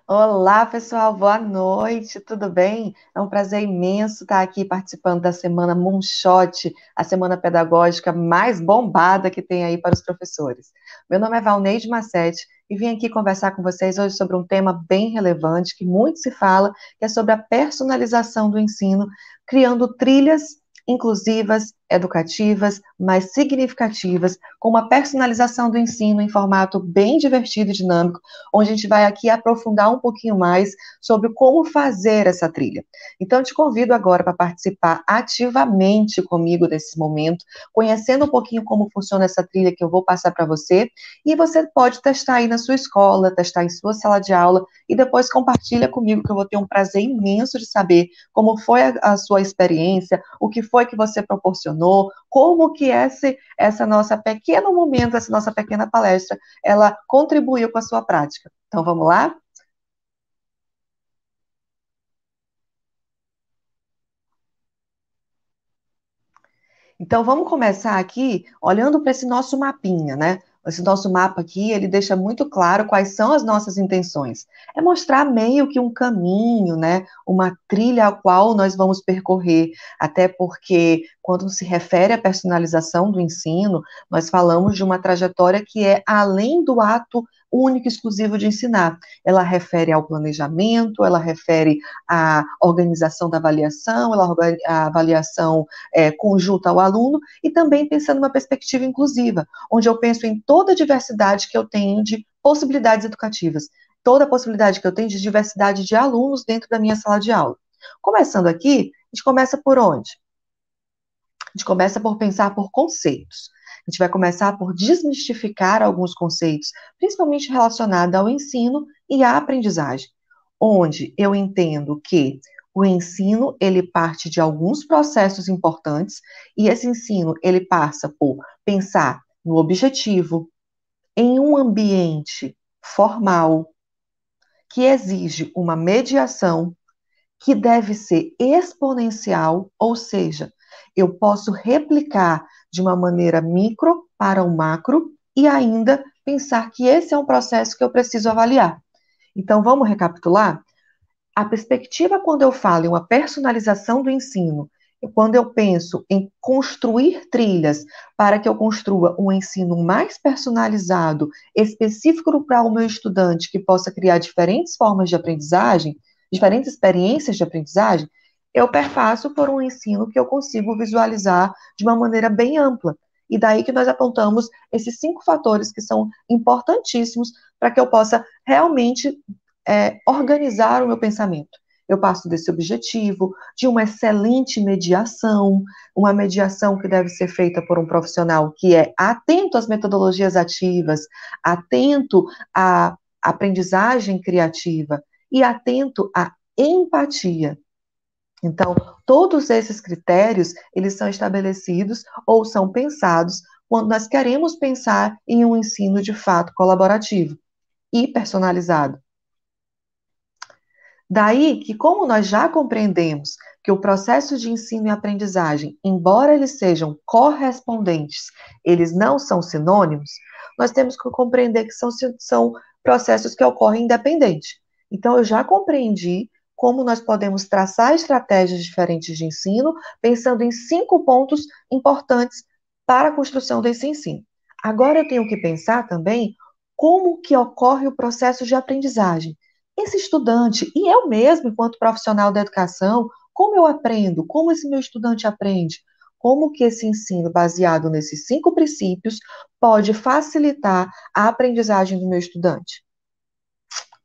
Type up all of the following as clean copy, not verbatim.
Olá, pessoal, boa noite, tudo bem? É um prazer imenso estar aqui participando da Semana Moonshot, a semana pedagógica mais bombada que tem aí para os professores. Meu nome é Valneide Massetti e vim aqui conversar com vocês hoje sobre um tema bem relevante, que muito se fala, que é sobre a personalização do ensino, criando trilhas inclusivas, educativas, mais significativas, com uma personalização do ensino em formato bem divertido e dinâmico, onde a gente vai aqui aprofundar um pouquinho mais sobre como fazer essa trilha. Então, eu te convido agora para participar ativamente comigo nesse momento, conhecendo um pouquinho como funciona essa trilha que eu vou passar para você, e você pode testar aí na sua escola, testar em sua sala de aula, e depois compartilha comigo, que eu vou ter um prazer imenso de saber como foi a sua experiência, o que foi que você proporcionou, como que essa nossa pequeno momento, essa nossa pequena palestra, ela contribuiu com a sua prática. Então, vamos lá? Então, vamos começar aqui olhando para esse nosso mapinha, né? Esse nosso mapa aqui, ele deixa muito claro quais são as nossas intenções. É mostrar meio que um caminho, né? Uma trilha a qual nós vamos percorrer. Até porque, quando se refere à personalização do ensino, nós falamos de uma trajetória que é além do ato único e exclusivo de ensinar. Ela refere ao planejamento, ela refere à organização da avaliação, a avaliação conjunta ao aluno, e também pensando numa perspectiva inclusiva, onde eu penso em toda a diversidade que eu tenho de possibilidades educativas, toda a possibilidade que eu tenho de diversidade de alunos dentro da minha sala de aula. Começando aqui, a gente começa por onde? A gente começa por pensar por conceitos. A gente vai começar por desmistificar alguns conceitos, principalmente relacionados ao ensino e à aprendizagem, onde eu entendo que o ensino ele parte de alguns processos importantes e esse ensino ele passa por pensar no objetivo, em um ambiente formal que exige uma mediação que deve ser exponencial, ou seja, eu posso replicar de uma maneira micro para o macro e ainda pensar que esse é um processo que eu preciso avaliar. Então, vamos recapitular? A perspectiva, quando eu falo em uma personalização do ensino, quando eu penso em construir trilhas para que eu construa um ensino mais personalizado, específico para o meu estudante, que possa criar diferentes formas de aprendizagem, diferentes experiências de aprendizagem, eu perpasso por um ensino que eu consigo visualizar de uma maneira bem ampla. E daí que nós apontamos esses 5 fatores que são importantíssimos para que eu possa realmente organizar o meu pensamento. Eu passo desse objetivo, de uma excelente mediação, uma mediação que deve ser feita por um profissional que é atento às metodologias ativas, atento à aprendizagem criativa e atento à empatia. Então, todos esses critérios, eles são estabelecidos ou são pensados quando nós queremos pensar em um ensino de fato colaborativo e personalizado. Daí que, como nós já compreendemos que o processo de ensino e aprendizagem, embora eles sejam correspondentes, eles não são sinônimos, nós temos que compreender que são processos que ocorrem independente. Então, eu já compreendi como nós podemos traçar estratégias diferentes de ensino, pensando em 5 pontos importantes para a construção desse ensino. Agora, eu tenho que pensar também como que ocorre o processo de aprendizagem. Esse estudante, e eu mesmo, enquanto profissional da educação, como eu aprendo? Como esse meu estudante aprende? Como que esse ensino, baseado nesses 5 princípios, pode facilitar a aprendizagem do meu estudante?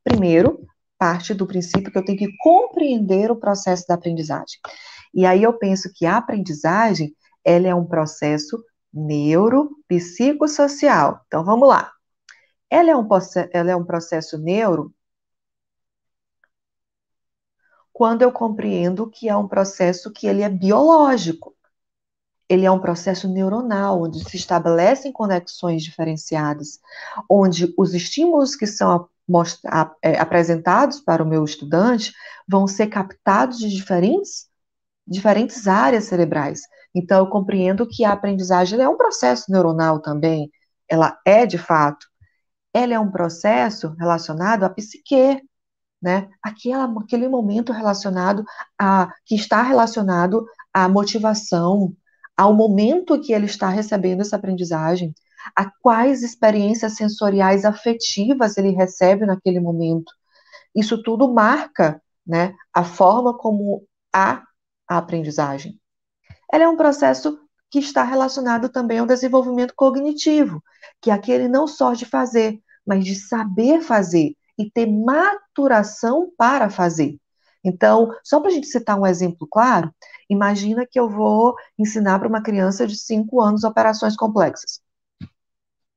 Primeiro, parte do princípio que eu tenho que compreender o processo da aprendizagem. E aí eu penso que a aprendizagem, ela é um processo neuropsicossocial. Então, vamos lá. Ela é um processo neuro quando eu compreendo que é um processo que ele é biológico. Ele é um processo neuronal, onde se estabelecem conexões diferenciadas, onde os estímulos que são apresentados para o meu estudante vão ser captados de diferentes áreas cerebrais. Então, eu compreendo que a aprendizagem é um processo neuronal também. Ela é, de fato, ela é um processo relacionado à psique, né? Aquele momento que está relacionado à motivação, ao momento que ele está recebendo essa aprendizagem, a quais experiências sensoriais afetivas ele recebe naquele momento. Isso tudo marca, né, a forma como há a aprendizagem. Ela é um processo que está relacionado também ao desenvolvimento cognitivo, que é aquele não só de fazer, mas de saber fazer e ter maturação para fazer. Então, só para a gente citar um exemplo claro, imagina que eu vou ensinar para uma criança de 5 anos operações complexas.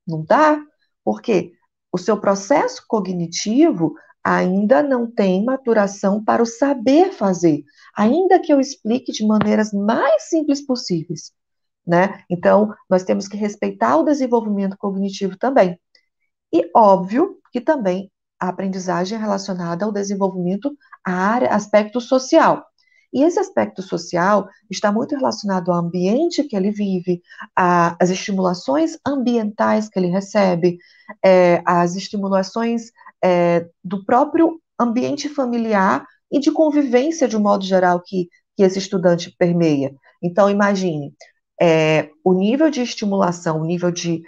Não dá, porque o seu processo cognitivo ainda não tem maturação para o saber fazer, ainda que eu explique de maneiras mais simples possíveis, né? Então, nós temos que respeitar o desenvolvimento cognitivo também. E óbvio que também a aprendizagem é relacionada ao desenvolvimento, aspecto social. E esse aspecto social está muito relacionado ao ambiente que ele vive, às estimulações ambientais que ele recebe, às estimulações do próprio ambiente familiar e de convivência, de um modo geral, que esse estudante permeia. Então, imagine, o nível de estimulação, o nível de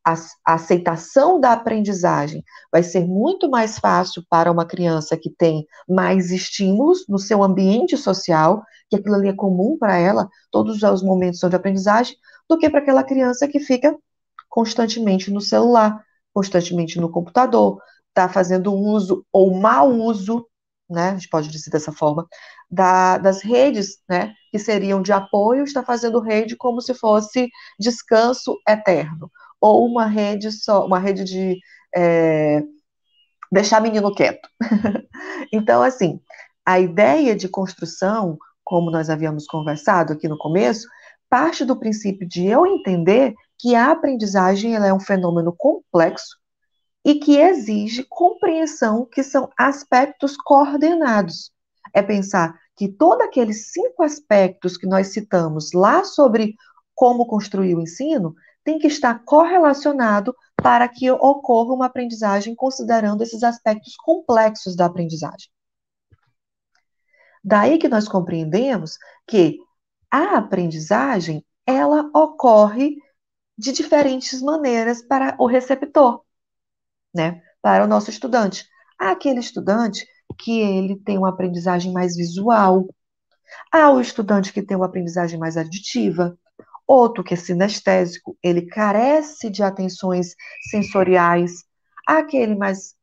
a aceitação da aprendizagem vai ser muito mais fácil para uma criança que tem mais estímulos no seu ambiente social, que aquilo ali é comum para ela, todos os momentos são de aprendizagem, do que para aquela criança que fica constantemente no celular, constantemente no computador, está fazendo uso ou mau uso, né, a gente pode dizer dessa forma, das redes, né, que seriam de apoio, está fazendo rede como se fosse descanso eterno, ou uma rede de deixar menino quieto. Então, assim, a ideia de construção, como nós havíamos conversado aqui no começo, parte do princípio de eu entender que a aprendizagem ela é um fenômeno complexo e que exige compreensão, que são aspectos coordenados. É pensar que todos aqueles 5 aspectos que nós citamos lá sobre como construir o ensino tem que estar correlacionado para que ocorra uma aprendizagem considerando esses aspectos complexos da aprendizagem. Daí que nós compreendemos que a aprendizagem ela ocorre de diferentes maneiras para o receptor, né? Para o nosso estudante. Há aquele estudante que ele tem uma aprendizagem mais visual, há o estudante que tem uma aprendizagem mais auditiva, outro que é sinestésico, ele carece de atenções sensoriais, há aquele mais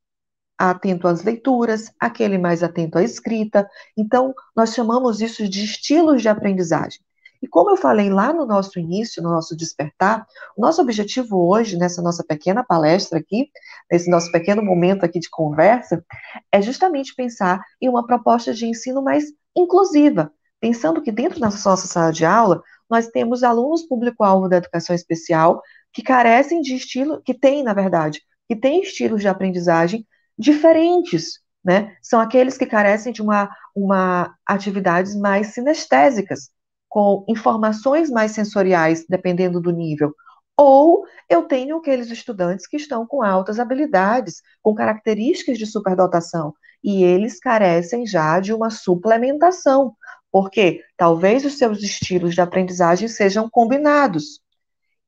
atento às leituras, aquele mais atento à escrita. Então, nós chamamos isso de estilos de aprendizagem. E como eu falei lá no nosso início, no nosso despertar, o nosso objetivo hoje, nessa nossa pequena palestra aqui, nesse nosso pequeno momento aqui de conversa, é justamente pensar em uma proposta de ensino mais inclusiva, pensando que dentro da nossa sala de aula, nós temos alunos público-alvo da educação especial que carecem de estilo, que têm, na verdade, que têm estilos de aprendizagem diferentes, né? São aqueles que carecem de uma atividades mais sinestésicas, com informações mais sensoriais, dependendo do nível. Ou eu tenho aqueles estudantes que estão com altas habilidades, com características de superdotação, e eles carecem já de uma suplementação, porque talvez os seus estilos de aprendizagem sejam combinados.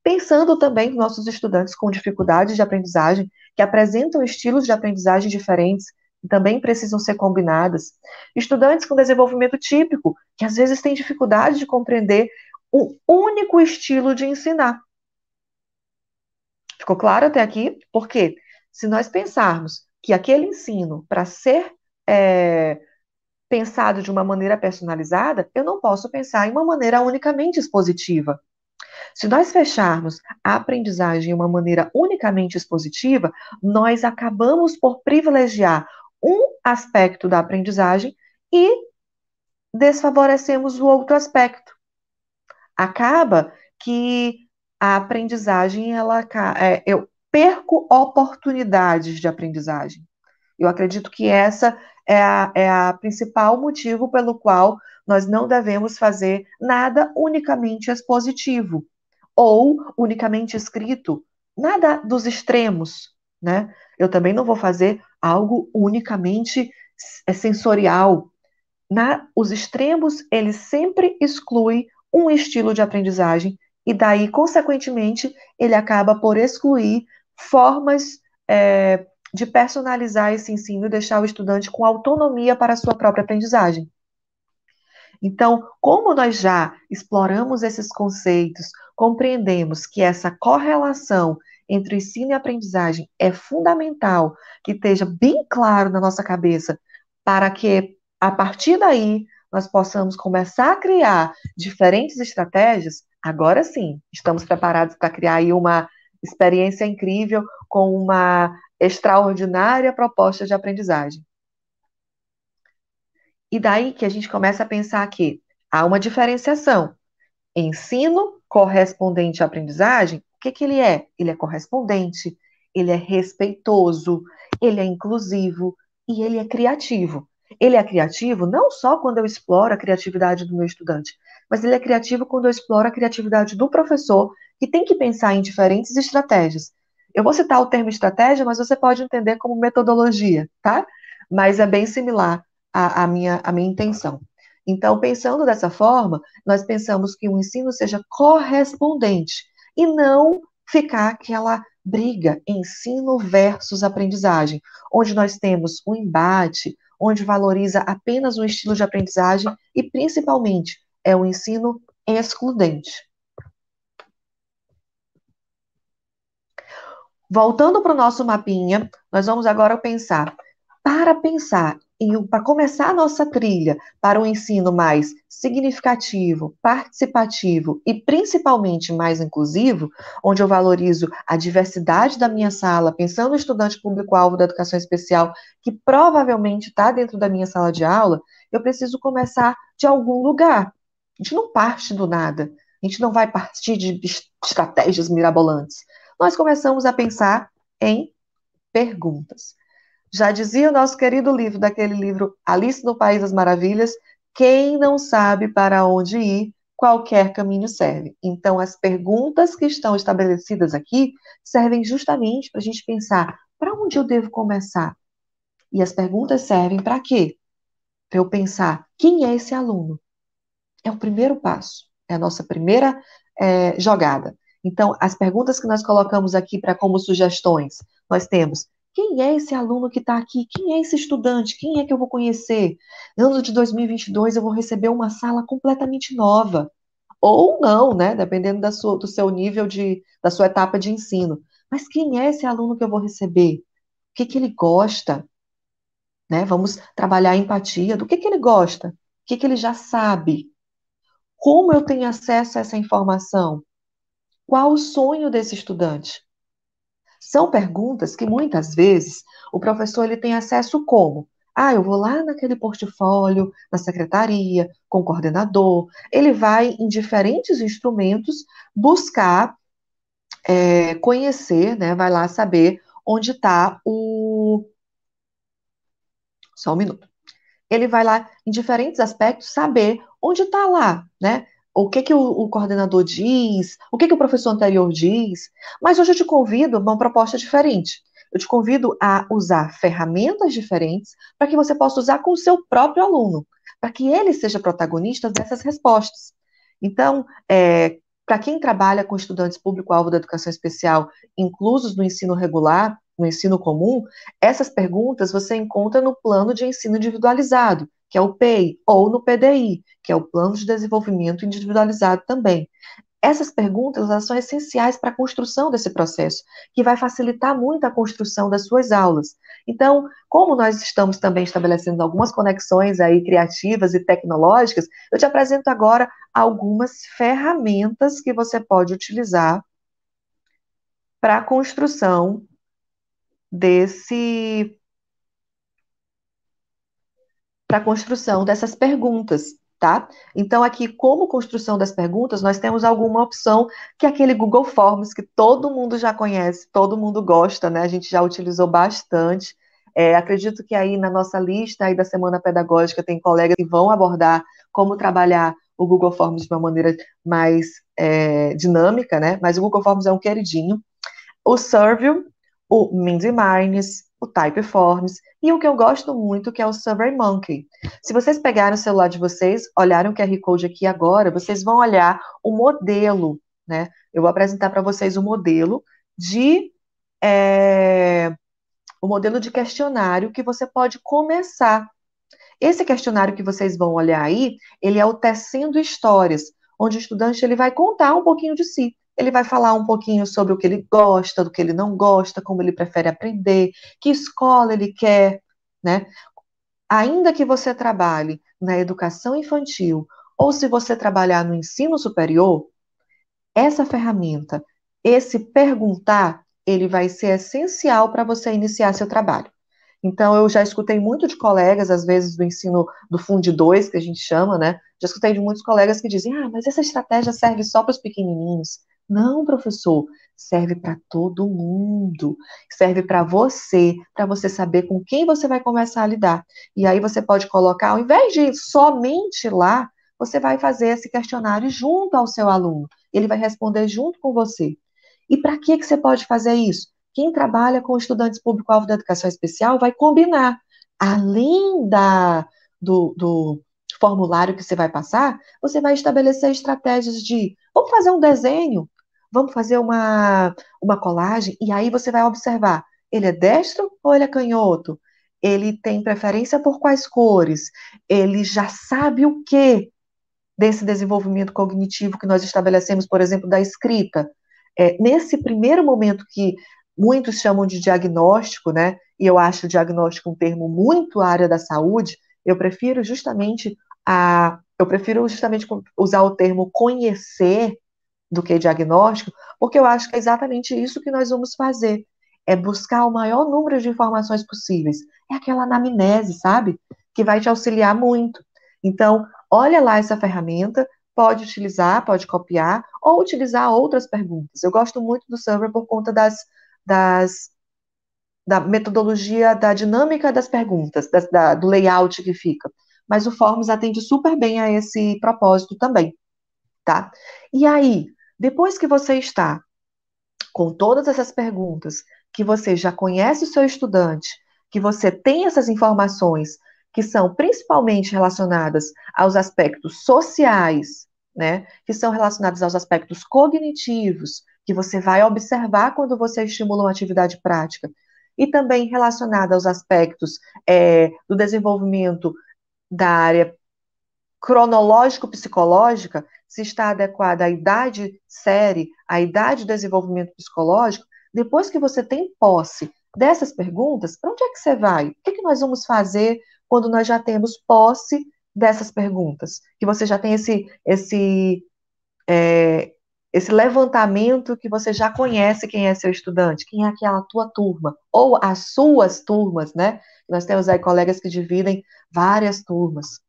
Pensando também nos nossos estudantes com dificuldades de aprendizagem, que apresentam estilos de aprendizagem diferentes, que também precisam ser combinadas. Estudantes com desenvolvimento típico, que às vezes têm dificuldade de compreender um único estilo de ensinar. Ficou claro até aqui? Porque se nós pensarmos que aquele ensino, para ser pensado de uma maneira personalizada, eu não posso pensar em uma maneira unicamente expositiva. Se nós fecharmos a aprendizagem de uma maneira unicamente expositiva, nós acabamos por privilegiar um aspecto da aprendizagem e desfavorecemos o outro aspecto. Acaba que a aprendizagem, eu perco oportunidades de aprendizagem. Eu acredito que essa é a principal motivo pelo qual nós não devemos fazer nada unicamente expositivo ou unicamente escrito, nada dos extremos, né? Eu também não vou fazer algo unicamente sensorial, os extremos, eles sempre excluem um estilo de aprendizagem e daí, consequentemente, ele acaba por excluir formas de personalizar esse ensino e deixar o estudante com autonomia para a sua própria aprendizagem. Então, como nós já exploramos esses conceitos, compreendemos que essa correlação entre ensino e aprendizagem é fundamental, que esteja bem claro na nossa cabeça, para que, a partir daí, nós possamos começar a criar diferentes estratégias, agora sim, estamos preparados para criar aí uma experiência incrível com uma extraordinária proposta de aprendizagem. E daí que a gente começa a pensar que há uma diferenciação. Ensino correspondente à aprendizagem, o que que ele é? Ele é correspondente, ele é respeitoso, ele é inclusivo e ele é criativo. Ele é criativo não só quando eu exploro a criatividade do meu estudante, mas ele é criativo quando eu exploro a criatividade do professor, que tem que pensar em diferentes estratégias. Eu vou citar o termo estratégia, mas você pode entender como metodologia, tá? Mas é bem similar à minha intenção. Então, pensando dessa forma, nós pensamos que o ensino seja correspondente e não ficar aquela briga ensino versus aprendizagem, onde nós temos um embate, onde valoriza apenas um estilo de aprendizagem e, principalmente, é um ensino excludente. Voltando para o nosso mapinha, nós vamos agora pensar. Para começar a nossa trilha para um ensino mais significativo, participativo e principalmente mais inclusivo, onde eu valorizo a diversidade da minha sala, pensando no estudante público-alvo da educação especial, que provavelmente está dentro da minha sala de aula, eu preciso começar de algum lugar. A gente não parte do nada, a gente não vai partir de estratégias mirabolantes. Nós começamos a pensar em perguntas. Já dizia o nosso querido livro, daquele livro Alice no País das Maravilhas, quem não sabe para onde ir, qualquer caminho serve. Então, as perguntas que estão estabelecidas aqui servem justamente para a gente pensar para onde eu devo começar. E as perguntas servem para quê? Para eu pensar quem é esse aluno. É o primeiro passo, é a nossa primeira jogada. Então, as perguntas que nós colocamos aqui para como sugestões, nós temos: quem é esse aluno que está aqui? Quem é esse estudante? Quem é que eu vou conhecer? No ano de 2022, eu vou receber uma sala completamente nova. Ou não, né? Dependendo do seu nível da sua etapa de ensino. Mas quem é esse aluno que eu vou receber? O que que ele gosta? Né? Vamos trabalhar a empatia. Do que ele gosta? O que que ele já sabe? Como eu tenho acesso a essa informação? Qual o sonho desse estudante? São perguntas que muitas vezes o professor ele tem acesso como? Ah, eu vou lá naquele portfólio, na secretaria, com o coordenador. Ele vai em diferentes instrumentos buscar conhecer, né? Vai lá saber onde está o. Só um minuto. Ele vai lá em diferentes aspectos saber onde está lá, né? O que que o coordenador diz, o que que o professor anterior diz. Mas hoje eu te convido a uma proposta diferente. Eu te convido a usar ferramentas diferentes para que você possa usar com o seu próprio aluno, para que ele seja protagonista dessas respostas. Então, para quem trabalha com estudantes público-alvo da educação especial, inclusos no ensino regular, no ensino comum, essas perguntas você encontra no plano de ensino individualizado, que é o PEI, ou no PDI, que é o plano de desenvolvimento individualizado também. Essas perguntas elas são essenciais para a construção desse processo, que vai facilitar muito a construção das suas aulas. Então, como nós estamos também estabelecendo algumas conexões aí criativas e tecnológicas, eu te apresento agora algumas ferramentas que você pode utilizar para a construção desse para a construção dessas perguntas, tá? Então, aqui, como construção das perguntas, nós temos alguma opção, que é aquele Google Forms, que todo mundo já conhece, todo mundo gosta, né? A gente já utilizou bastante. Acredito que aí na nossa lista aí da Semana Pedagógica tem colegas que vão abordar como trabalhar o Google Forms de uma maneira mais dinâmica, né? Mas o Google Forms é um queridinho. O Survey, o Mindy Mines, o Typeforms e o que eu gosto muito, que é o SurveyMonkey. Se vocês pegarem o celular de vocês, olharem o QR Code aqui agora, vocês vão olhar o modelo, né? Eu vou apresentar para vocês de é, o modelo de questionário que você pode começar. Esse questionário que vocês vão olhar aí, ele é o Tecendo Histórias, onde o estudante ele vai contar um pouquinho de si. Ele vai falar um pouquinho sobre o que ele gosta, do que ele não gosta, como ele prefere aprender, que escola ele quer, né? Ainda que você trabalhe na educação infantil ou se você trabalhar no ensino superior, essa ferramenta, esse perguntar, ele vai ser essencial para você iniciar seu trabalho. Então, eu já escutei muito de colegas, às vezes do ensino do Fundo 2, que a gente chama, né? Já escutei de muitos colegas que dizem: ah, mas essa estratégia serve só para os pequenininhos. Não, professor, serve para todo mundo. Serve para você saber com quem você vai começar a lidar. E aí você pode colocar, ao invés de ir somente lá, você vai fazer esse questionário junto ao seu aluno. Ele vai responder junto com você. E para que você pode fazer isso? Quem trabalha com estudantes público-alvo da educação especial vai combinar, além do formulário que você vai passar, você vai estabelecer estratégias de, vamos fazer um desenho, vamos fazer uma colagem, e aí você vai observar, ele é destro ou ele é canhoto? Ele tem preferência por quais cores? Ele já sabe o que desse desenvolvimento cognitivo que nós estabelecemos, por exemplo, da escrita? Nesse primeiro momento que muitos chamam de diagnóstico, né? E eu acho o diagnóstico um termo muito área da saúde. Eu prefiro justamente usar o termo conhecer do que diagnóstico, porque eu acho que é exatamente isso que nós vamos fazer. É buscar o maior número de informações possíveis. É aquela anamnese, sabe? Que vai te auxiliar muito. Então, olha lá essa ferramenta, pode utilizar, pode copiar, ou utilizar outras perguntas. Eu gosto muito do Server por conta das da metodologia, da dinâmica das perguntas, do layout que fica. Mas o Forms atende super bem a esse propósito também, tá? E aí, depois que você está com todas essas perguntas, que você já conhece o seu estudante, que você tem essas informações que são principalmente relacionadas aos aspectos sociais, né, que são relacionados aos aspectos cognitivos, que você vai observar quando você estimula uma atividade prática, e também relacionada aos aspectos do desenvolvimento da área cronológico-psicológica, se está adequada à idade série, à idade de desenvolvimento psicológico, depois que você tem posse dessas perguntas, para onde é que você vai? O que, que nós vamos fazer quando nós já temos posse dessas perguntas? Que você já tem esse levantamento que você já conhece quem é seu estudante, quem é aquela tua turma, ou as suas turmas, né? Nós temos aí colegas que dividem várias turmas.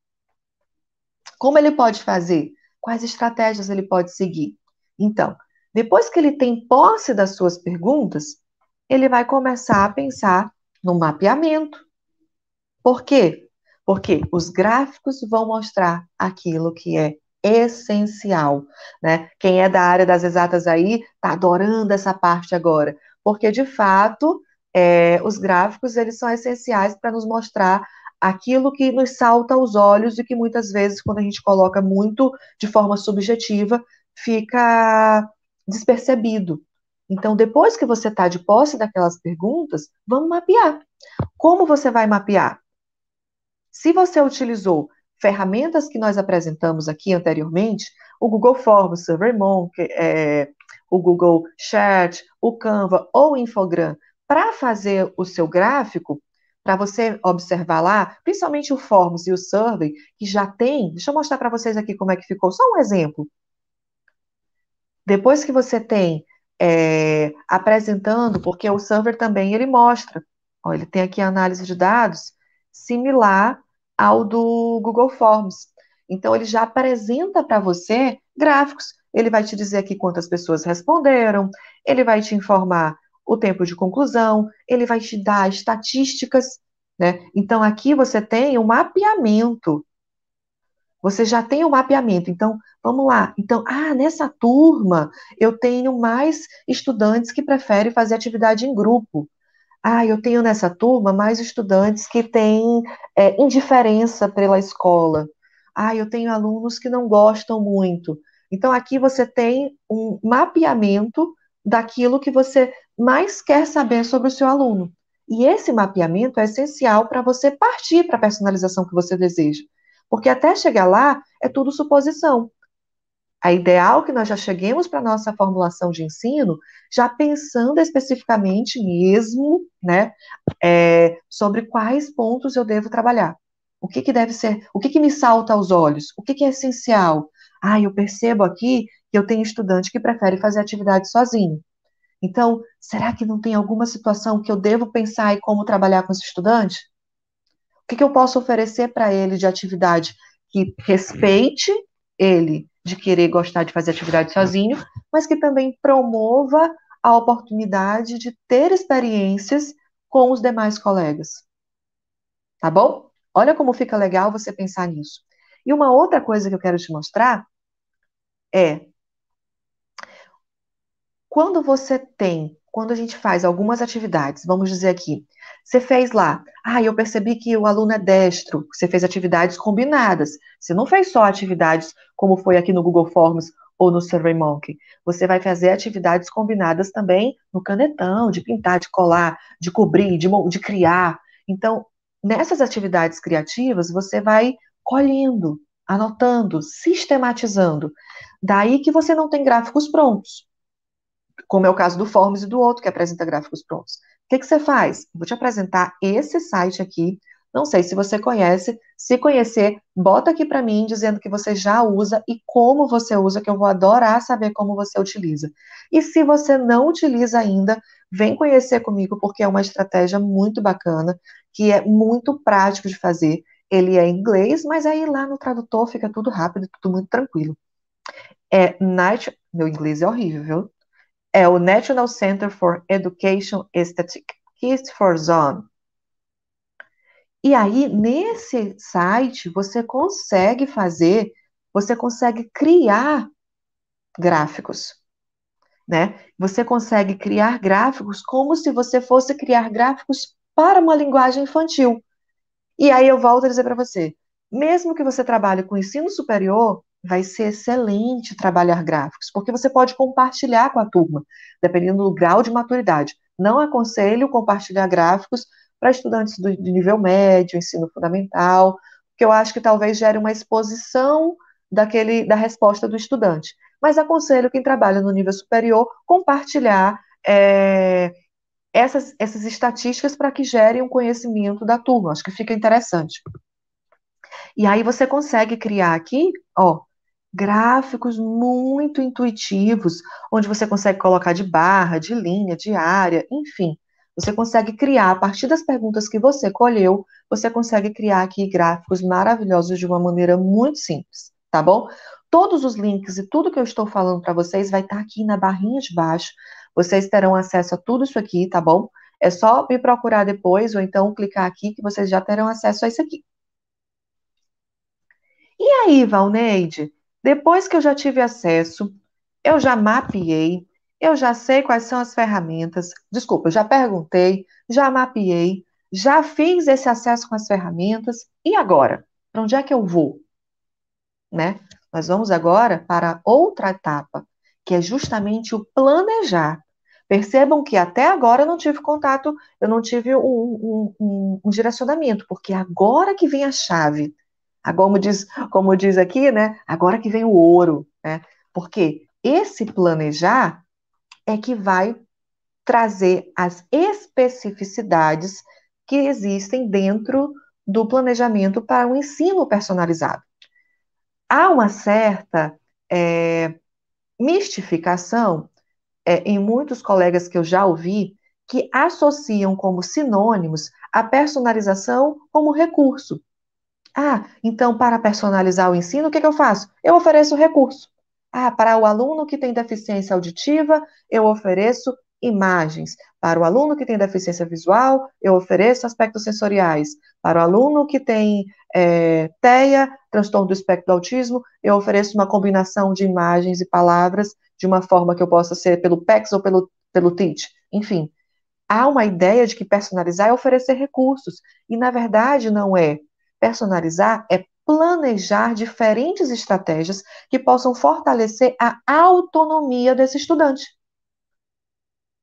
Como ele pode fazer? Quais estratégias ele pode seguir? Então, depois que ele tem posse das suas perguntas, ele vai começar a pensar no mapeamento. Por quê? Porque os gráficos vão mostrar aquilo que é essencial, né? Quem é da área das exatas aí está adorando essa parte agora, porque de fato os gráficos eles são essenciais para nos mostrar aquilo que nos salta aos olhos e que muitas vezes, quando a gente coloca muito de forma subjetiva, fica despercebido. Então, depois que você está de posse daquelas perguntas, vamos mapear. Como você vai mapear? Se você utilizou ferramentas que nós apresentamos aqui anteriormente, o Google Forms, o SurveyMonkey, o Google Chat, o Canva ou o Infogram, para fazer o seu gráfico, para você observar lá, principalmente o Forms e o Survey, que já tem, deixa eu mostrar para vocês aqui como é que ficou, só um exemplo. Depois que você tem apresentando, porque o server também ele mostra, ó, ele tem aqui a análise de dados similar ao do Google Forms. Então, ele já apresenta para você gráficos. Ele vai te dizer aqui quantas pessoas responderam, ele vai te informar o tempo de conclusão, ele vai te dar estatísticas, né? Então, aqui você tem um mapeamento, você já tem o mapeamento, então vamos lá. Então, nessa turma eu tenho mais estudantes que preferem fazer atividade em grupo. Eu tenho nessa turma mais estudantes que têm indiferença pela escola. Eu tenho alunos que não gostam muito. Então, aqui você tem um mapeamento daquilo que você mais quer saber sobre o seu aluno. E esse mapeamento é essencial para você partir para a personalização que você deseja. Porque até chegar lá, é tudo suposição. É ideal que nós já cheguemos para a nossa formulação de ensino, já pensando especificamente mesmo, né, sobre quais pontos eu devo trabalhar. O que deve ser, o que me salta aos olhos, o que é essencial. Eu percebo aqui que eu tenho estudante que prefere fazer atividade sozinho. Então, será que não tem alguma situação que eu devo pensar em como trabalhar com esse estudante? O que eu posso oferecer para ele de atividade que respeite ele de querer gostar de fazer atividade sozinho, mas que também promova a oportunidade de ter experiências com os demais colegas, tá bom? Olha como fica legal você pensar nisso. E uma outra coisa que eu quero te mostrar é quando a gente faz algumas atividades, vamos dizer aqui, você fez lá, eu percebi que o aluno é destro, você fez atividades combinadas, você não fez só atividades como foi aqui no Google Forms ou no SurveyMonkey, você vai fazer atividades combinadas também no canetão, de pintar, de colar, de cobrir, de criar. Então, nessas atividades criativas, você vai colhendo, anotando, sistematizando. Daí que você não tem gráficos prontos, como é o caso do Forms e do outro, que apresenta gráficos prontos. O que você faz? Vou te apresentar esse site aqui. Não sei se você conhece. Se conhecer, bota aqui para mim dizendo que você já usa e como você usa, que eu vou adorar saber como você utiliza. E se você não utiliza ainda, vem conhecer comigo, porque é uma estratégia muito bacana, que é muito prático de fazer. Ele é em inglês, mas aí lá no tradutor fica tudo rápido, tudo muito tranquilo. Meu inglês é horrível, viu? É o National Center for Education Statistics for Zone. E aí, nesse site, você consegue criar gráficos, né? Você consegue criar gráficos como se você fosse criar gráficos para uma linguagem infantil. E aí eu volto a dizer para você, mesmo que você trabalhe com ensino superior, vai ser excelente trabalhar gráficos, porque você pode compartilhar com a turma, dependendo do grau de maturidade. Não aconselho compartilhar gráficos para estudantes de nível médio, ensino fundamental, porque eu acho que talvez gere uma exposição da resposta do estudante. Mas aconselho quem trabalha no nível superior compartilhar essas estatísticas para que gerem um conhecimento da turma. Acho que fica interessante. E aí você consegue criar aqui, ó, gráficos muito intuitivos, onde você consegue colocar de barra, de linha, de área, enfim. Você consegue criar, a partir das perguntas que você colheu, você consegue criar aqui gráficos maravilhosos de uma maneira muito simples, tá bom? Todos os links e tudo que eu estou falando para vocês vai estar aqui na barrinha de baixo. Vocês terão acesso a tudo isso aqui, tá bom? É só me procurar depois, ou então clicar aqui que vocês já terão acesso a isso aqui. E aí, Valneide, depois que eu já tive acesso, eu já mapeei, eu já sei quais são as ferramentas. Desculpa, eu já perguntei, já mapeei, já fiz esse acesso com as ferramentas. E agora? Para onde é que eu vou? Né? Nós vamos agora para outra etapa, que é justamente o planejar. Percebam que até agora eu não tive contato, eu não tive um direcionamento, porque agora que vem a chave. Como diz aqui, né? Agora que vem o ouro, né? Porque esse planejar é que vai trazer as especificidades que existem dentro do planejamento para o ensino personalizado. Há uma certa mistificação em muitos colegas que eu já ouvi que associam como sinônimos a personalização como recurso. Então, para personalizar o ensino, o que eu faço? Eu ofereço recurso. Para o aluno que tem deficiência auditiva, eu ofereço imagens. Para o aluno que tem deficiência visual, eu ofereço aspectos sensoriais. Para o aluno que tem TEA, transtorno do espectro do autismo, eu ofereço uma combinação de imagens e palavras de uma forma que eu possa ser pelo PECS ou pelo TEACH. Enfim, há uma ideia de que personalizar é oferecer recursos, e na verdade não é. Personalizar é planejar diferentes estratégias que possam fortalecer a autonomia desse estudante.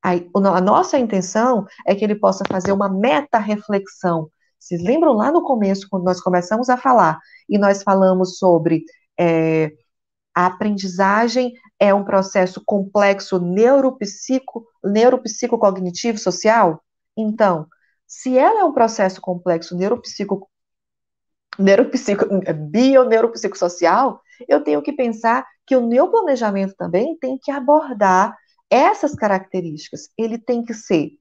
A nossa intenção é que ele possa fazer uma meta-reflexão. Vocês lembram lá no começo, quando nós começamos a falar, e nós falamos sobre é, a aprendizagem é um processo complexo neuropsicocognitivo social? Então, se ela é um processo complexo bio-neuropsicossocial, eu tenho que pensar que o meu planejamento também tem que abordar essas características. Ele tem que ser,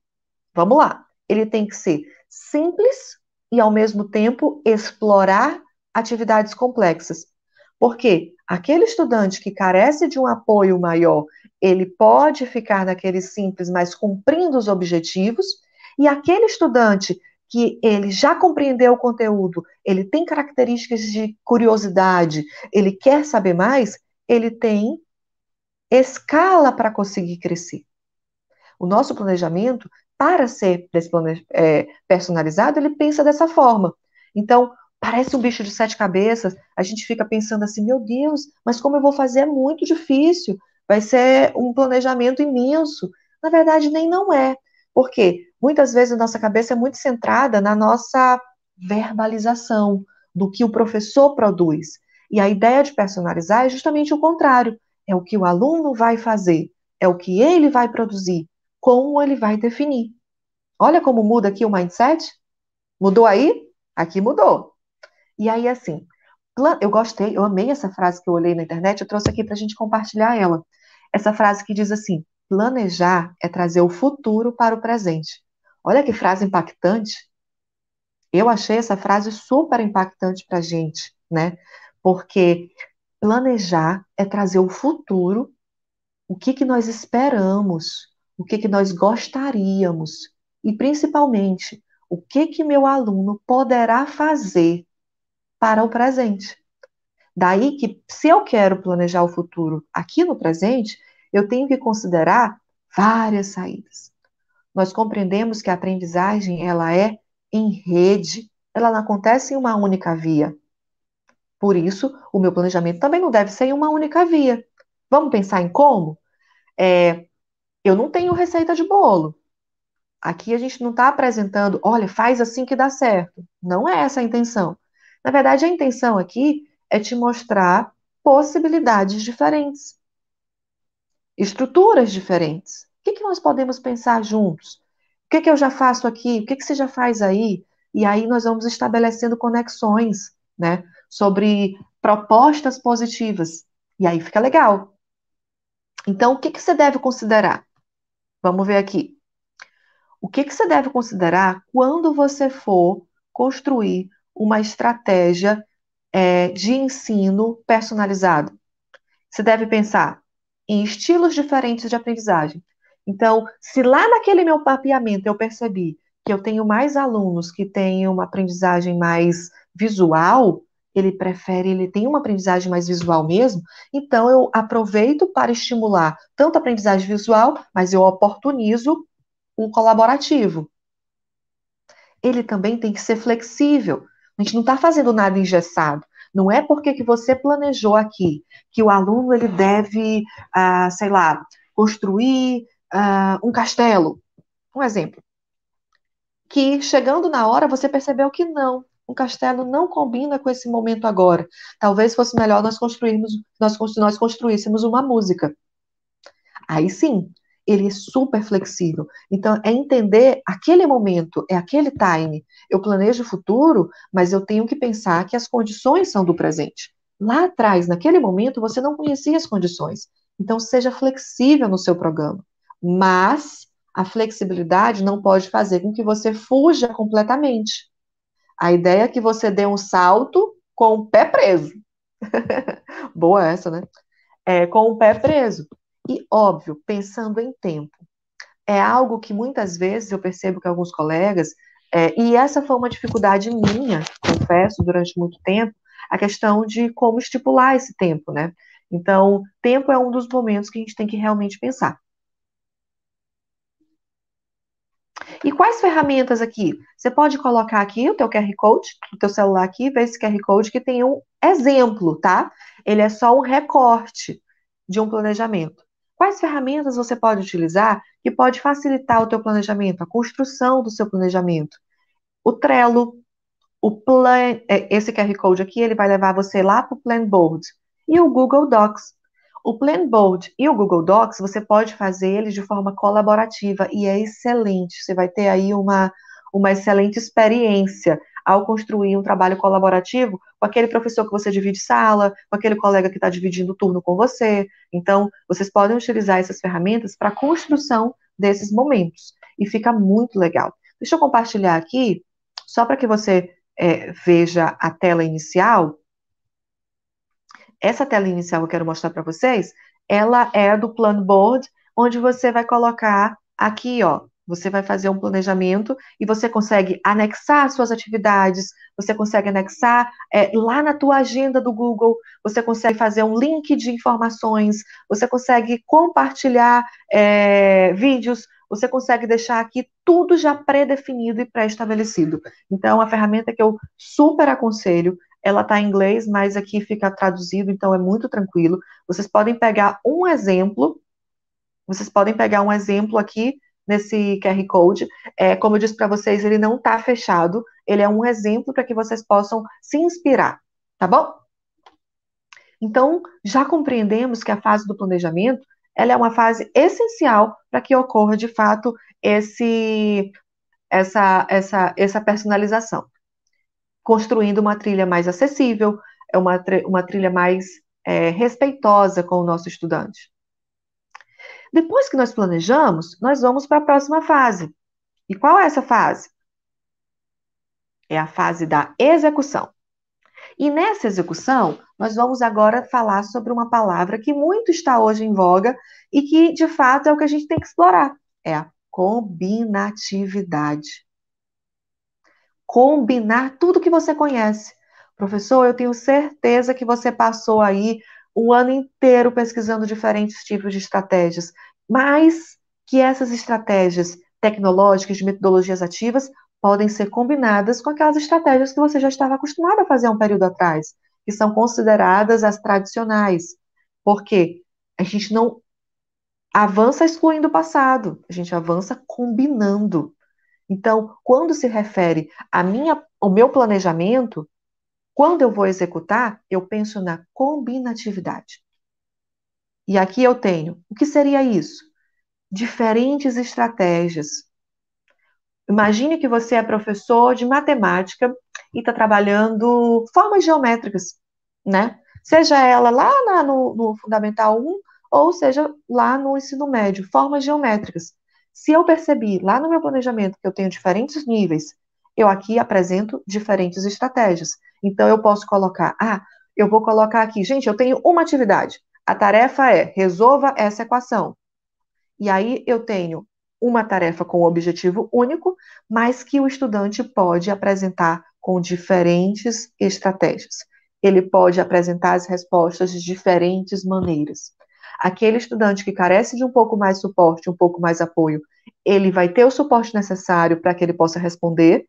vamos lá, ele tem que ser simples e, ao mesmo tempo, explorar atividades complexas. Porque aquele estudante que carece de um apoio maior, ele pode ficar naquele simples, mas cumprindo os objetivos, e aquele estudante que ele já compreendeu o conteúdo, ele tem características de curiosidade, ele quer saber mais, ele tem escala para conseguir crescer. O nosso planejamento, para ser personalizado, ele pensa dessa forma. Então, parece um bicho de sete cabeças, a gente fica pensando assim, meu Deus, mas como eu vou fazer é muito difícil, vai ser um planejamento imenso. Na verdade, nem não é. Porque muitas vezes a nossa cabeça é muito centrada na nossa verbalização, do que o professor produz. E a ideia de personalizar é justamente o contrário. É o que o aluno vai fazer, é o que ele vai produzir, como ele vai definir. Olha como muda aqui o mindset? Mudou aí? Aqui mudou. E aí, assim, eu gostei, eu amei essa frase que eu olhei na internet, eu trouxe aqui para a gente compartilhar ela. Essa frase que diz assim: planejar é trazer o futuro para o presente. Olha que frase impactante. Eu achei essa frase super impactante para a gente, né? Porque planejar é trazer o futuro, o que que nós esperamos, o que que nós gostaríamos e principalmente o que que meu aluno poderá fazer para o presente. Daí que se eu quero planejar o futuro aqui no presente, eu tenho que considerar várias saídas. Nós compreendemos que a aprendizagem ela é em rede, ela não acontece em uma única via. Por isso, o meu planejamento também não deve ser em uma única via. Vamos pensar em como? É, eu não tenho receita de bolo. Aqui a gente não está apresentando, olha, faz assim que dá certo. Não é essa a intenção. Na verdade, a intenção aqui é te mostrar possibilidades diferentes, estruturas diferentes. O que que nós podemos pensar juntos? O que que eu já faço aqui? O que que você já faz aí? E aí nós vamos estabelecendo conexões, né, sobre propostas positivas. E aí fica legal. Então, o que que você deve considerar? Vamos ver aqui. O que que você deve considerar quando você for construir uma estratégia de ensino personalizado? Você deve pensar em estilos diferentes de aprendizagem. Então, se lá naquele meu mapeamento eu percebi que eu tenho mais alunos que têm uma aprendizagem mais visual, ele tem uma aprendizagem mais visual mesmo, então eu aproveito para estimular tanto a aprendizagem visual, mas eu oportunizo um colaborativo. Ele também tem que ser flexível. A gente não está fazendo nada engessado. Não é porque que você planejou aqui que o aluno ele deve, sei lá, construir um castelo. Um exemplo. Que chegando na hora você percebeu que não. Um castelo não combina com esse momento agora. Talvez fosse melhor nós construíssemos uma música. Aí sim, ele é super flexível. Então, é entender aquele momento, é aquele time. Eu planejo o futuro, mas eu tenho que pensar que as condições são do presente. Lá atrás, naquele momento, você não conhecia as condições. Então, seja flexível no seu programa. Mas a flexibilidade não pode fazer com que você fuja completamente. A ideia é que você dê um salto com o pé preso. Boa essa, né? Com o pé preso. E, óbvio, pensando em tempo. É algo que muitas vezes eu percebo que alguns colegas, e essa foi uma dificuldade minha, confesso, durante muito tempo, a questão de como estipular esse tempo, né? Então, tempo é um dos momentos que a gente tem que realmente pensar. E quais ferramentas aqui? Você pode colocar aqui o teu QR Code, o teu celular aqui, ver esse QR Code que tem um exemplo, tá? Ele é só um recorte de um planejamento. Quais ferramentas você pode utilizar que pode facilitar o teu planejamento, a construção do seu planejamento? O Trello, esse QR Code aqui, ele vai levar você lá para o Planboard. E o Google Docs. O Planboard e o Google Docs, você pode fazer eles de forma colaborativa e é excelente. Você vai ter aí uma excelente experiência ao construir um trabalho colaborativo com aquele professor que você divide sala, com aquele colega que está dividindo turno com você. Então, vocês podem utilizar essas ferramentas para a construção desses momentos. E fica muito legal. Deixa eu compartilhar aqui, só para que você veja a tela inicial. Essa tela inicial que eu quero mostrar para vocês, ela é do Planboard, onde você vai colocar aqui, ó, você vai fazer um planejamento e você consegue anexar suas atividades, você consegue anexar lá na tua agenda do Google, você consegue fazer um link de informações, você consegue compartilhar vídeos, você consegue deixar aqui tudo já pré-definido e pré-estabelecido. Então, a ferramenta que eu super aconselho, ela está em inglês, mas aqui fica traduzido, então é muito tranquilo. Vocês podem pegar um exemplo aqui nesse QR Code. Como eu disse para vocês, ele não está fechado, ele é um exemplo para que vocês possam se inspirar, tá bom? Então, já compreendemos que a fase do planejamento, ela é uma fase essencial para que ocorra, de fato, essa personalização, construindo uma trilha mais acessível, uma trilha mais respeitosa com o nosso estudante. Depois que nós planejamos, nós vamos para a próxima fase. E qual é essa fase? É a fase da execução. E nessa execução, nós vamos agora falar sobre uma palavra que muito está hoje em voga e que, de fato, é o que a gente tem que explorar. É a combinatividade. Combinar tudo que você conhece. Professor, eu tenho certeza que você passou aí o ano inteiro pesquisando diferentes tipos de estratégias, mas que essas estratégias tecnológicas, de metodologias ativas, podem ser combinadas com aquelas estratégias que você já estava acostumado a fazer há um período atrás, que são consideradas as tradicionais. Porque a gente não avança excluindo o passado, a gente avança combinando. Então, quando se refere ao meu planejamento, quando eu vou executar, eu penso na combinatividade. E aqui eu tenho, o que seria isso? Diferentes estratégias. Imagine que você é professor de matemática e está trabalhando formas geométricas, né? Seja ela lá no Fundamental 1, ou seja lá no ensino médio, formas geométricas. Se eu percebi lá no meu planejamento que eu tenho diferentes níveis, eu aqui apresento diferentes estratégias. Então eu posso colocar, eu vou colocar aqui, gente, eu tenho uma atividade. A tarefa é resolva essa equação. E aí eu tenho uma tarefa com objetivo único, mas que o estudante pode apresentar com diferentes estratégias. Ele pode apresentar as respostas de diferentes maneiras. Aquele estudante que carece de um pouco mais suporte, um pouco mais apoio, ele vai ter o suporte necessário para que ele possa responder,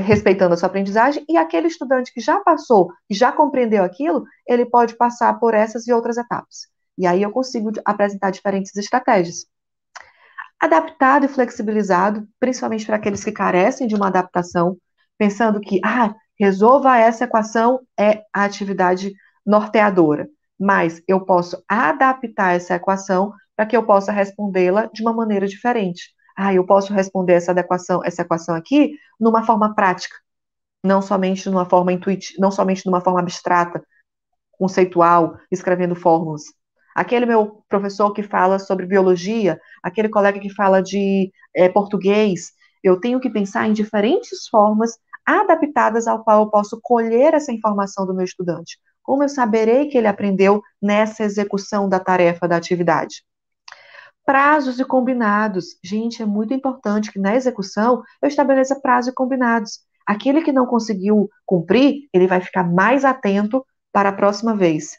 respeitando a sua aprendizagem, e aquele estudante que já passou, que já compreendeu aquilo, ele pode passar por essas e outras etapas. E aí eu consigo apresentar diferentes estratégias. Adaptado e flexibilizado, principalmente para aqueles que carecem de uma adaptação, pensando que, resolva essa equação é a atividade norteadora, mas eu posso adaptar essa equação para que eu possa respondê-la de uma maneira diferente. Eu posso responder essa equação aqui numa forma prática, não somente de uma forma intuitiva, não somente de uma forma abstrata, conceitual, escrevendo fórmulas. Aquele meu professor que fala sobre biologia, aquele colega que fala de português, eu tenho que pensar em diferentes formas adaptadas ao qual eu posso colher essa informação do meu estudante. Como eu saberei que ele aprendeu nessa execução da tarefa, da atividade? Prazos e combinados. Gente, é muito importante que na execução eu estabeleça prazos e combinados. Aquele que não conseguiu cumprir, ele vai ficar mais atento para a próxima vez.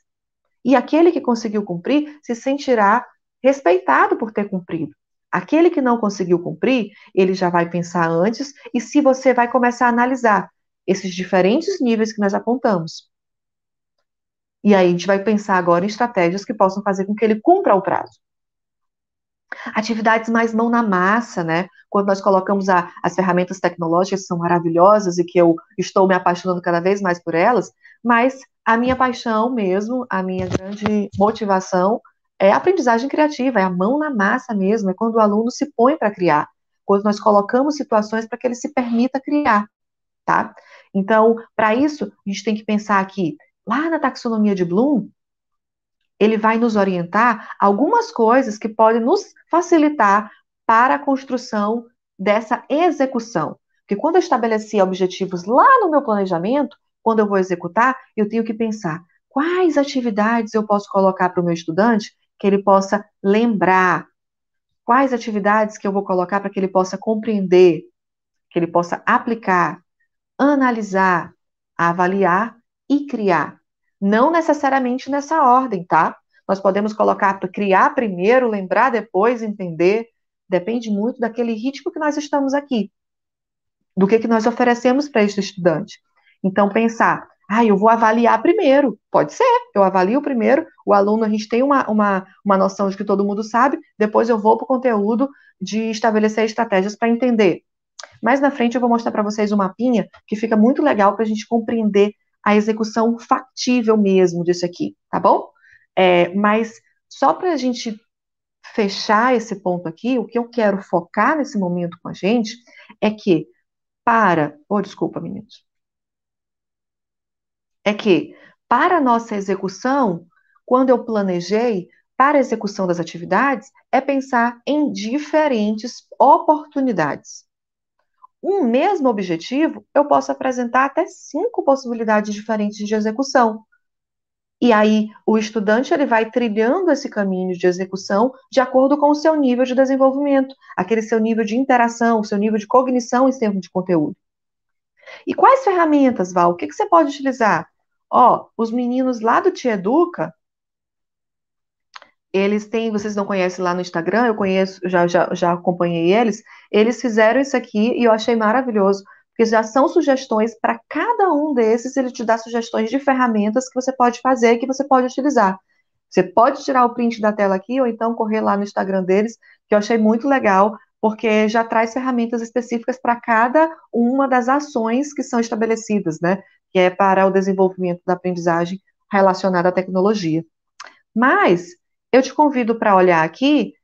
E aquele que conseguiu cumprir se sentirá respeitado por ter cumprido. Aquele que não conseguiu cumprir, ele já vai pensar antes e se você vai começar a analisar esses diferentes níveis que nós apontamos. E aí a gente vai pensar agora em estratégias que possam fazer com que ele cumpra o prazo. Atividades mais mão na massa, né? Quando nós colocamos as ferramentas tecnológicas, que são maravilhosas e que eu estou me apaixonando cada vez mais por elas, mas a minha paixão mesmo, a minha grande motivação é a aprendizagem criativa, é a mão na massa mesmo, é quando o aluno se põe para criar, quando nós colocamos situações para que ele se permita criar, tá? Então, para isso, a gente tem que pensar aqui, lá na taxonomia de Bloom, ele vai nos orientar algumas coisas que podem nos facilitar para a construção dessa execução. Porque quando eu estabeleci objetivos lá no meu planejamento, quando eu vou executar, eu tenho que pensar quais atividades eu posso colocar para o meu estudante que ele possa lembrar, quais atividades que eu vou colocar para que ele possa compreender, que ele possa aplicar, analisar, avaliar e criar. Não necessariamente nessa ordem, tá? Nós podemos colocar para criar primeiro, lembrar depois, entender. Depende muito daquele ritmo que nós estamos aqui, do que nós oferecemos para este estudante. Então, pensar, eu vou avaliar primeiro. Pode ser, eu avalio primeiro, o aluno, a gente tem uma noção de que todo mundo sabe, depois eu vou para o conteúdo de estabelecer estratégias para entender. Mais na frente eu vou mostrar para vocês um mapinha que fica muito legal para a gente compreender a execução factível mesmo disso aqui, tá bom? Mas só para a gente fechar esse ponto aqui, o que eu quero focar nesse momento com a gente é que desculpa, meninos, é que para a nossa execução, quando eu planejei para a execução das atividades, é pensar em diferentes oportunidades. Um mesmo objetivo, eu posso apresentar até 5 possibilidades diferentes de execução. E aí, o estudante ele vai trilhando esse caminho de execução de acordo com o seu nível de desenvolvimento, aquele seu nível de interação, o seu nível de cognição em termos de conteúdo. E quais ferramentas, Val? O que você pode utilizar? Os meninos lá do Te Educa, eles têm, vocês não conhecem lá no Instagram, eu conheço, já acompanhei eles fizeram isso aqui e eu achei maravilhoso, porque já são sugestões para cada um desses, ele te dá sugestões de ferramentas que você pode fazer, que você pode utilizar. Você pode tirar o print da tela aqui, ou então correr lá no Instagram deles, que eu achei muito legal, porque já traz ferramentas específicas para cada uma das ações que são estabelecidas, né? Que é para o desenvolvimento da aprendizagem relacionada à tecnologia. Mas eu te convido para olhar aqui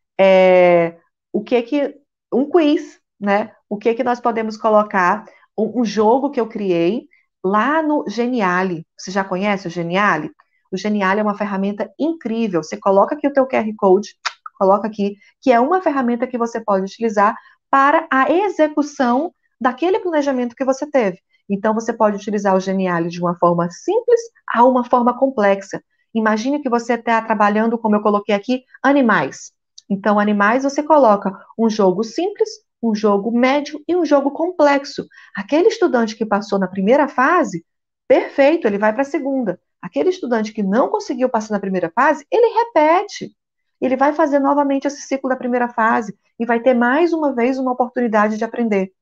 o que um quiz, né? O que nós podemos colocar, um jogo que eu criei lá no Geniali. Você já conhece o Geniali? O Geniali é uma ferramenta incrível. Você coloca aqui o teu QR Code, coloca aqui, que é uma ferramenta que você pode utilizar para a execução daquele planejamento que você teve. Então, você pode utilizar o Geniali de uma forma simples a uma forma complexa. Imagine que você está trabalhando, como eu coloquei aqui, animais. Então, animais, você coloca um jogo simples, um jogo médio e um jogo complexo. Aquele estudante que passou na primeira fase, perfeito, ele vai para a segunda. Aquele estudante que não conseguiu passar na primeira fase, ele repete. Ele vai fazer novamente esse ciclo da primeira fase e vai ter mais uma vez uma oportunidade de aprender.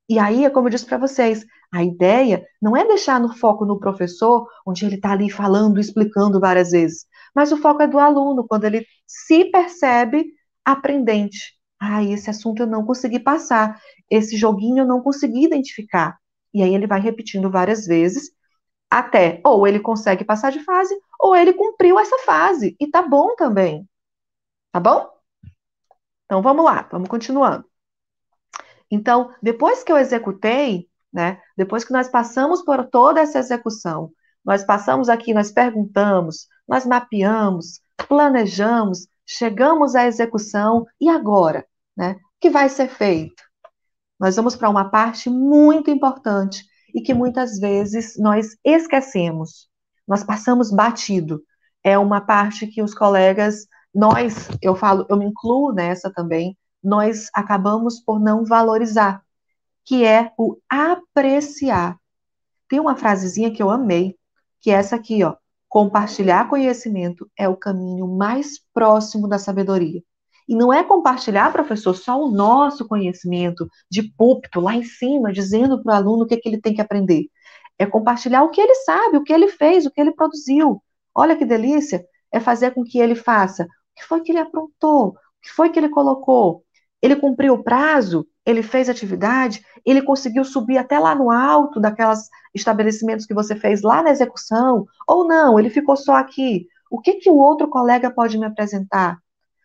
E aí, é como eu disse para vocês, a ideia não é deixar no foco no professor, onde ele está ali falando, explicando várias vezes, mas o foco é do aluno, quando ele se percebe aprendente. Esse assunto eu não consegui passar, esse joguinho eu não consegui identificar. E aí ele vai repetindo várias vezes, até ou ele consegue passar de fase, ou ele cumpriu essa fase, e tá bom também. Tá bom? Então vamos lá, vamos continuando. Então, depois que eu executei, né, depois que nós passamos por toda essa execução, nós passamos aqui, nós perguntamos, nós mapeamos, planejamos, chegamos à execução, e agora? Né, o que vai ser feito? Nós vamos para uma parte muito importante e que muitas vezes nós esquecemos, nós passamos batido. É uma parte que os colegas, eu me incluo nessa também, nós acabamos por não valorizar, que é o apreciar. Tem uma frasezinha que eu amei, que é essa aqui, ó. Compartilhar conhecimento é o caminho mais próximo da sabedoria. E não é compartilhar, professor, só o nosso conhecimento de púlpito lá em cima, dizendo para o aluno o que, é que ele tem que aprender. É compartilhar o que ele sabe, o que ele fez, o que ele produziu. Olha que delícia! É fazer com que ele faça. O que foi que ele aprontou? O que foi que ele colocou? Ele cumpriu o prazo? Ele fez atividade? Ele conseguiu subir até lá no alto daquelas estabelecimentos que você fez lá na execução? Ou não, ele ficou só aqui? O que que o outro colega pode me apresentar?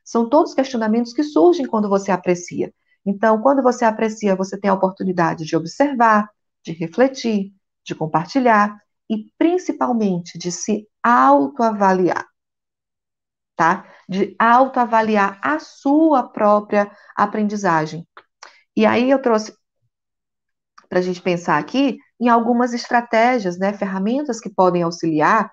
São todos questionamentos que surgem quando você aprecia. Então, quando você aprecia, você tem a oportunidade de observar, de refletir, de compartilhar e principalmente de se autoavaliar, tá? De autoavaliar a sua própria aprendizagem. E aí eu trouxe para a gente pensar aqui em algumas estratégias, né, ferramentas que podem auxiliar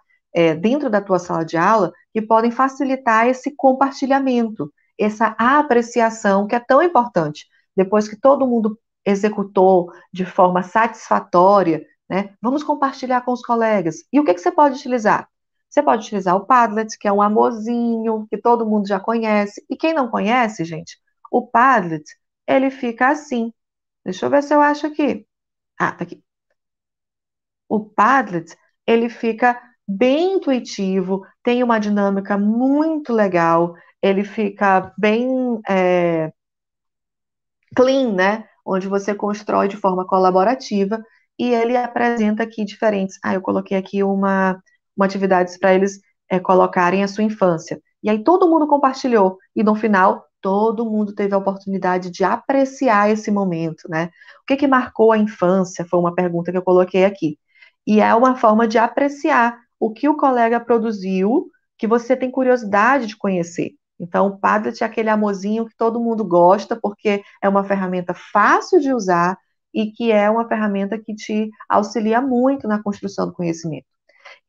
dentro da tua sala de aula, que podem facilitar esse compartilhamento, essa apreciação que é tão importante. Depois que todo mundo executou de forma satisfatória, né, vamos compartilhar com os colegas. E o que você pode utilizar? Você pode utilizar o Padlet, que é um amorzinho, que todo mundo já conhece. E quem não conhece, gente, o Padlet, ele fica assim. Deixa eu ver se eu acho aqui. Ah, tá aqui. O Padlet, ele fica bem intuitivo, tem uma dinâmica muito legal, ele fica bem clean, né? Onde você constrói de forma colaborativa e ele apresenta aqui diferentes. Ah, eu coloquei aqui uma atividade para eles colocarem a sua infância. E aí todo mundo compartilhou. E no final, todo mundo teve a oportunidade de apreciar esse momento, né? O que que marcou a infância? Foi uma pergunta que eu coloquei aqui. E é uma forma de apreciar o que o colega produziu, que você tem curiosidade de conhecer. Então, o Padlet é aquele amorzinho que todo mundo gosta, porque é uma ferramenta fácil de usar e que é uma ferramenta que te auxilia muito na construção do conhecimento.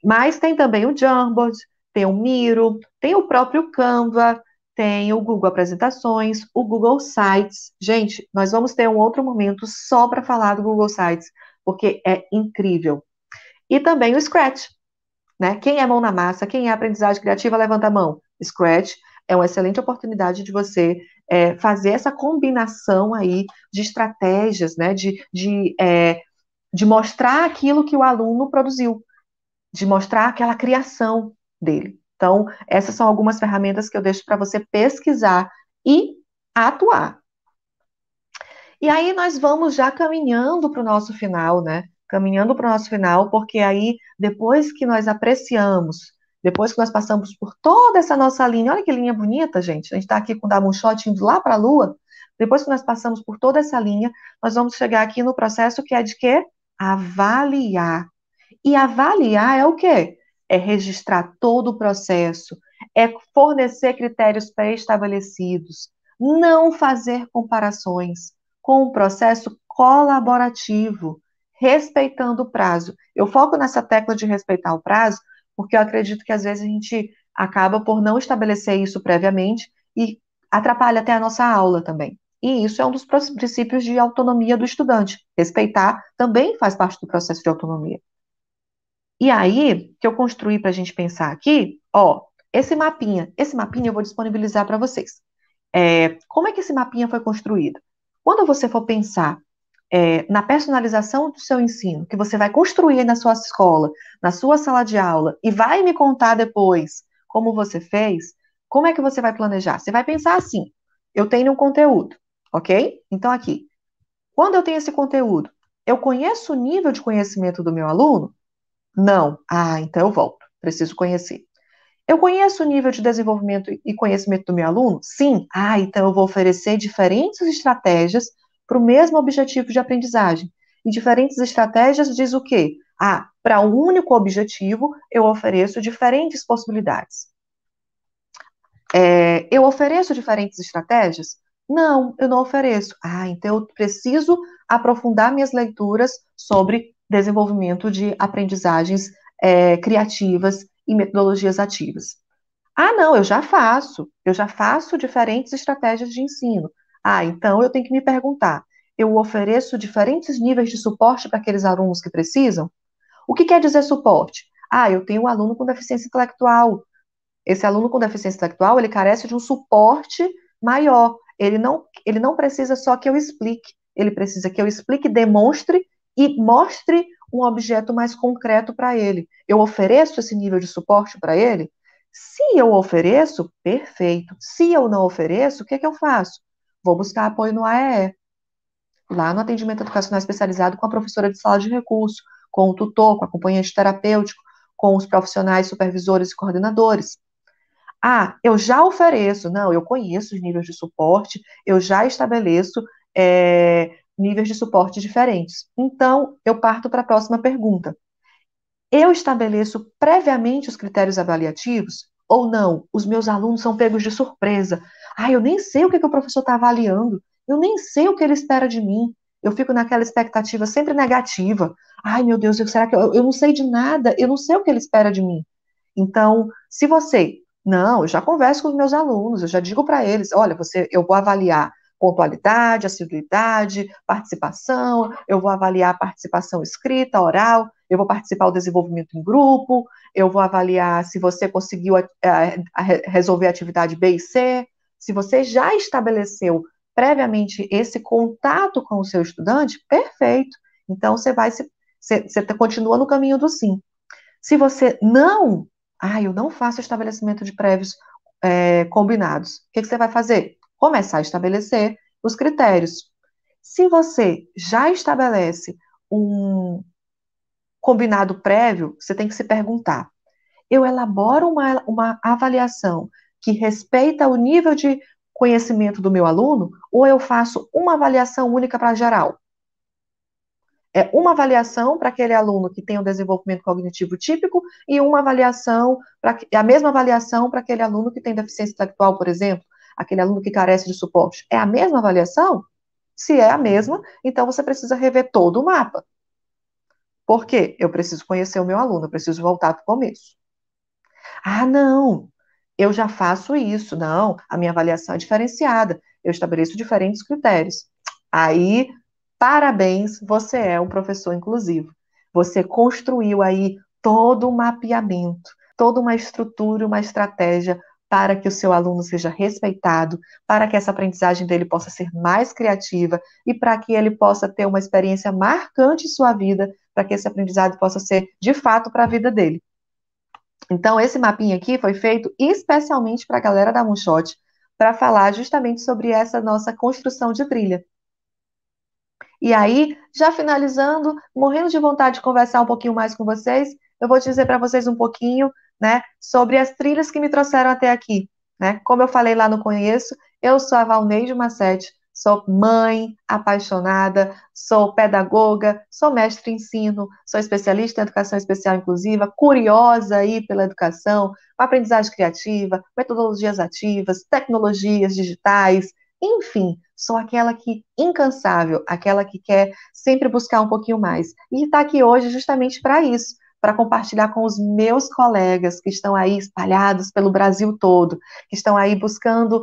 Mas tem também o Jamboard, tem o Miro, tem o próprio Canva, tem o Google Apresentações, o Google Sites. Gente, nós vamos ter um outro momento só para falar do Google Sites, porque é incrível. E também o Scratch, né? Quem é mão na massa, quem é aprendizagem criativa, levanta a mão. Scratch é uma excelente oportunidade de você fazer essa combinação aí de estratégias, né? De mostrar aquilo que o aluno produziu, de mostrar aquela criação dele. Então, essas são algumas ferramentas que eu deixo para você pesquisar e atuar. E aí nós vamos já caminhando para o nosso final, né? Caminhando para o nosso final, porque aí, depois que nós apreciamos, depois que nós passamos por toda essa nossa linha, olha que linha bonita, gente. A gente está aqui com o Dar um shot indo lá para a Lua. Depois que nós passamos por toda essa linha, nós vamos chegar aqui no processo que é de quê? Avaliar. E avaliar é o quê? É registrar todo o processo, é fornecer critérios pré-estabelecidos, não fazer comparações com um processo colaborativo, respeitando o prazo. Eu foco nessa tecla de respeitar o prazo, porque eu acredito que às vezes a gente acaba por não estabelecer isso previamente e atrapalha até a nossa aula também. E isso é um dos princípios de autonomia do estudante. Respeitar também faz parte do processo de autonomia. E aí, que eu construí para a gente pensar aqui, ó, esse mapinha eu vou disponibilizar para vocês. Como é que esse mapinha foi construído? Quando você for pensar na personalização do seu ensino, que você vai construir na sua escola, na sua sala de aula, e vai me contar depois como você fez, como é que você vai planejar? Você vai pensar assim: eu tenho um conteúdo, ok? Então, aqui, quando eu tenho esse conteúdo, eu conheço o nível de conhecimento do meu aluno? Não. Ah, então eu volto. Preciso conhecer. Eu conheço o nível de desenvolvimento e conhecimento do meu aluno? Sim. Ah, então eu vou oferecer diferentes estratégias para o mesmo objetivo de aprendizagem. E diferentes estratégias diz o quê? Ah, para um único objetivo, eu ofereço diferentes possibilidades. Eu ofereço diferentes estratégias? Não, eu não ofereço. Ah, então eu preciso aprofundar minhas leituras sobre desenvolvimento de aprendizagens criativas e metodologias ativas. Ah, não, eu já faço diferentes estratégias de ensino. Ah, então eu tenho que me perguntar, eu ofereço diferentes níveis de suporte para aqueles alunos que precisam? O que quer dizer suporte? Ah, eu tenho um aluno com deficiência intelectual. Esse aluno com deficiência intelectual, ele carece de um suporte maior. Ele não precisa só que eu explique, ele precisa que eu explique, demonstre e mostre um objeto mais concreto para ele. Eu ofereço esse nível de suporte para ele? Se eu ofereço, perfeito. Se eu não ofereço, o que que eu faço? Vou buscar apoio no AEE, lá no atendimento educacional especializado com a professora de sala de recurso, com o tutor, com o acompanhante terapêutico, com os profissionais supervisores e coordenadores. Ah, eu já ofereço, não, eu conheço os níveis de suporte, eu já estabeleço níveis de suporte diferentes. Então, eu parto para a próxima pergunta. Eu estabeleço previamente os critérios avaliativos ou não? Os meus alunos são pegos de surpresa. Ah, eu nem sei o que o professor está avaliando, eu nem sei o que ele espera de mim. Eu fico naquela expectativa sempre negativa. Ai, meu Deus, será que eu não sei de nada? Eu não sei o que ele espera de mim. Então, se você, não, eu já converso com os meus alunos, eu já digo para eles, olha, eu vou avaliar pontualidade, assiduidade, participação, eu vou avaliar a participação escrita, oral, eu vou participar do desenvolvimento em grupo, eu vou avaliar se você conseguiu resolver a atividade B e C, se você já estabeleceu previamente esse contato com o seu estudante, perfeito. Então, você continua no caminho do sim. Se você não, eu não faço estabelecimento de prévios combinados, o que você vai fazer? Começar a estabelecer os critérios. Se você já estabelece um combinado prévio, você tem que se perguntar: eu elaboro uma avaliação que respeita o nível de conhecimento do meu aluno, ou eu faço uma avaliação única para geral? É uma avaliação para aquele aluno que tem um desenvolvimento cognitivo típico e uma avaliação, a mesma avaliação para aquele aluno que tem deficiência intelectual, por exemplo, aquele aluno que carece de suporte. É a mesma avaliação? Se é a mesma, então você precisa rever todo o mapa. Por quê? Eu preciso conhecer o meu aluno, eu preciso voltar para o começo. Ah, não, eu já faço isso. Não, a minha avaliação é diferenciada. Eu estabeleço diferentes critérios. Aí, parabéns, você é um professor inclusivo. Você construiu aí todo um mapeamento, toda uma estrutura, uma estratégia para que o seu aluno seja respeitado, para que essa aprendizagem dele possa ser mais criativa e para que ele possa ter uma experiência marcante em sua vida, para que esse aprendizado possa ser de fato para a vida dele. Então, esse mapinha aqui foi feito especialmente para a galera da Moonshot, para falar justamente sobre essa nossa construção de trilha. E aí, já finalizando, morrendo de vontade de conversar um pouquinho mais com vocês, eu vou dizer para vocês um pouquinho, né, sobre as trilhas que me trouxeram até aqui, né? Como eu falei lá no Conheço, eu sou a Valneide Massete, sou mãe apaixonada, sou pedagoga, sou mestre em ensino, sou especialista em educação especial inclusiva, curiosa aí pela educação, aprendizagem criativa, metodologias ativas, tecnologias digitais, enfim, sou aquela que incansável, aquela que quer sempre buscar um pouquinho mais. E está aqui hoje justamente para isso, para compartilhar com os meus colegas que estão aí espalhados pelo Brasil todo, que estão aí buscando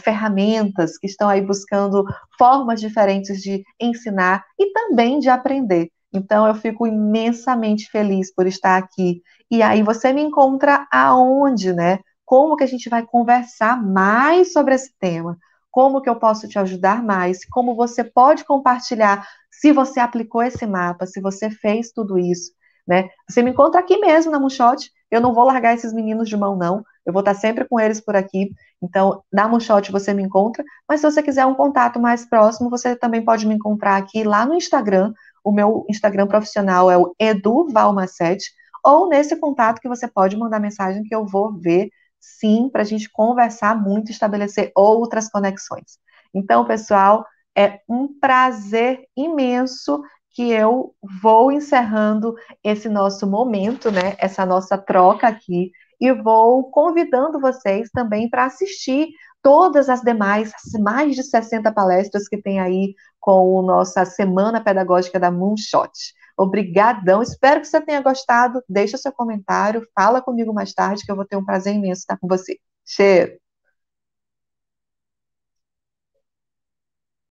ferramentas, que estão aí buscando formas diferentes de ensinar e também de aprender. Então, eu fico imensamente feliz por estar aqui. E aí, você me encontra aonde, né? Como que a gente vai conversar mais sobre esse tema? Como que eu posso te ajudar mais, como você pode compartilhar, se você aplicou esse mapa, se você fez tudo isso, né? Você me encontra aqui mesmo na Moonshot, eu não vou largar esses meninos de mão, não, eu vou estar sempre com eles por aqui, então, na Moonshot você me encontra, mas se você quiser um contato mais próximo, você também pode me encontrar aqui lá no Instagram, o meu Instagram profissional é o eduvalma7, ou nesse contato que você pode mandar mensagem que eu vou ver sim, para a gente conversar muito, estabelecer outras conexões. Então, pessoal, é um prazer imenso que eu vou encerrando esse nosso momento, né? Essa nossa troca aqui, e vou convidando vocês também para assistir todas as demais, mais de 60 palestras que tem aí com a nossa Semana Pedagógica da Moonshot. Obrigadão, espero que você tenha gostado. Deixa seu comentário, fala comigo mais tarde, que eu vou ter um prazer imenso estar com você. Cheiro!